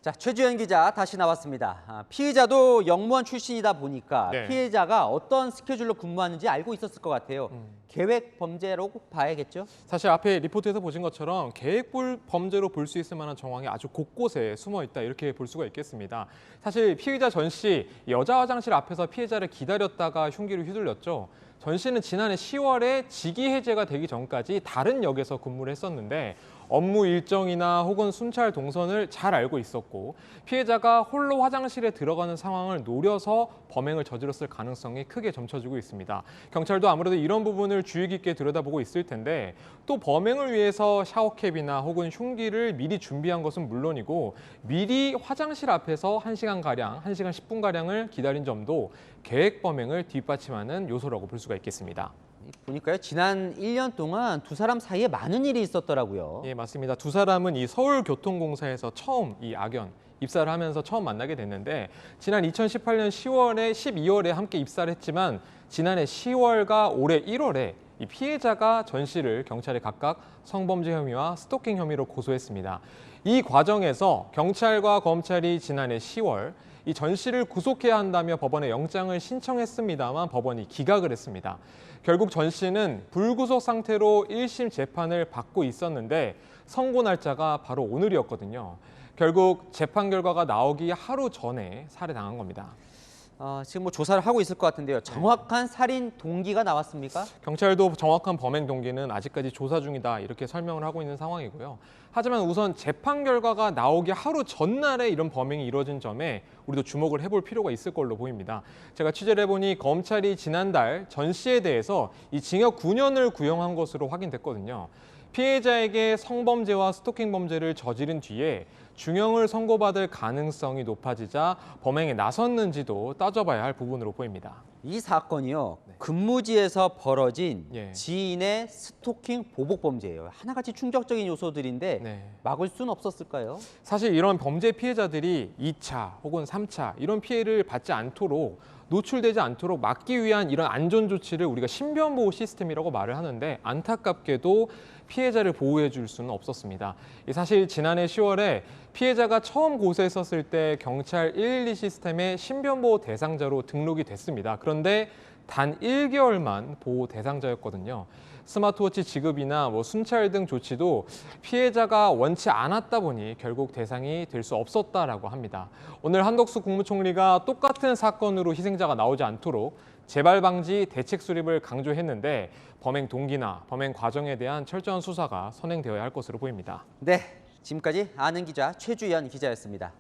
자, 최주연 기자 다시 나왔습니다. 피의자도 영무원 출신이다 보니까 네. 피해자가 어떤 스케줄로 근무하는지 알고 있었을 것 같아요. 계획 범죄로 봐야겠죠? 사실 앞에 리포트에서 보신 것처럼 계획 범죄로 볼 수 있을 만한 정황이 아주 곳곳에 숨어 있다 이렇게 볼 수가 있겠습니다. 사실 피의자 전 씨 여자 화장실 앞에서 피해자를 기다렸다가 흉기를 휘둘렸죠. 전 씨는 지난해 10월에 직위 해제가 되기 전까지 다른 역에서 근무를 했었는데 업무 일정이나 혹은 순찰 동선을 잘 알고 있었고 피해자가 홀로 화장실에 들어가는 상황을 노려서 범행을 저질렀을 가능성이 크게 점쳐지고 있습니다. 경찰도 아무래도 이런 부분을 주의 깊게 들여다보고 있을 텐데 또 범행을 위해서 샤워캡이나 혹은 흉기를 미리 준비한 것은 물론이고 미리 화장실 앞에서 1시간가량, 1시간 10분가량을 기다린 점도 계획 범행을 뒷받침하는 요소라고 볼 수가 있겠습니다. 보니까요, 지난 1년 동안 두 사람 사이에 많은 일이 있었더라고요. 예, 맞습니다. 두 사람은 이 서울교통공사에서 처음 이 악연 입사를 하면서 처음 만나게 됐는데 지난 2018년 10월에 12월에 함께 입사를 했지만 지난해 10월과 올해 1월에 이 피해자가 전 씨를 경찰에 각각 성범죄 혐의와 스토킹 혐의로 고소했습니다. 이 과정에서 경찰과 검찰이 지난해 10월 이 전 씨를 구속해야 한다며 법원에 영장을 신청했습니다만 법원이 기각을 했습니다. 결국 전 씨는 불구속 상태로 1심 재판을 받고 있었는데 선고 날짜가 바로 오늘이었거든요. 결국 재판 결과가 나오기 하루 전에 살해당한 겁니다. 지금 뭐 조사를 하고 있을 것 같은데요. 정확한 살인 동기가 나왔습니까? 경찰도 정확한 범행 동기는 아직까지 조사 중이다 이렇게 설명을 하고 있는 상황이고요. 하지만 우선 재판 결과가 나오기 하루 전날에 이런 범행이 이뤄진 점에 우리도 주목을 해볼 필요가 있을 걸로 보입니다. 제가 취재를 해보니 검찰이 지난달 전 씨에 대해서 이 징역 9년을 구형한 것으로 확인됐거든요. 피해자에게 성범죄와 스토킹 범죄를 저지른 뒤에 중형을 선고받을 가능성이 높아지자 범행에 나섰는지도 따져봐야 할 부분으로 보입니다. 이 사건이요, 근무지에서 벌어진 예. 지인의 스토킹 보복 범죄예요. 하나같이 충격적인 요소들인데 네. 막을 수는 없었을까요? 사실 이런 범죄 피해자들이 2차 혹은 3차 이런 피해를 받지 않도록 노출되지 않도록 막기 위한 이런 안전 조치를 우리가 신변보호 시스템이라고 말을 하는데 안타깝게도 피해자를 보호해 줄 수는 없었습니다. 사실 지난해 10월에 피해자가 처음 고소했었을 때 경찰 112 시스템의 신변보호 대상자로 등록이 됐습니다. 그런데 단 1개월만 보호 대상자였거든요. 스마트워치 지급이나 순찰 등 조치도 피해자가 원치 않았다 보니 결국 대상이 될 수 없었다라고 합니다. 오늘 한덕수 국무총리가 똑같은 사건으로 희생자가 나오지 않도록 재발 방지 대책 수립을 강조했는데 범행 동기나 범행 과정에 대한 철저한 수사가 선행되어야 할 것으로 보입니다. 네, 지금까지 아는 기자 최주연 기자였습니다.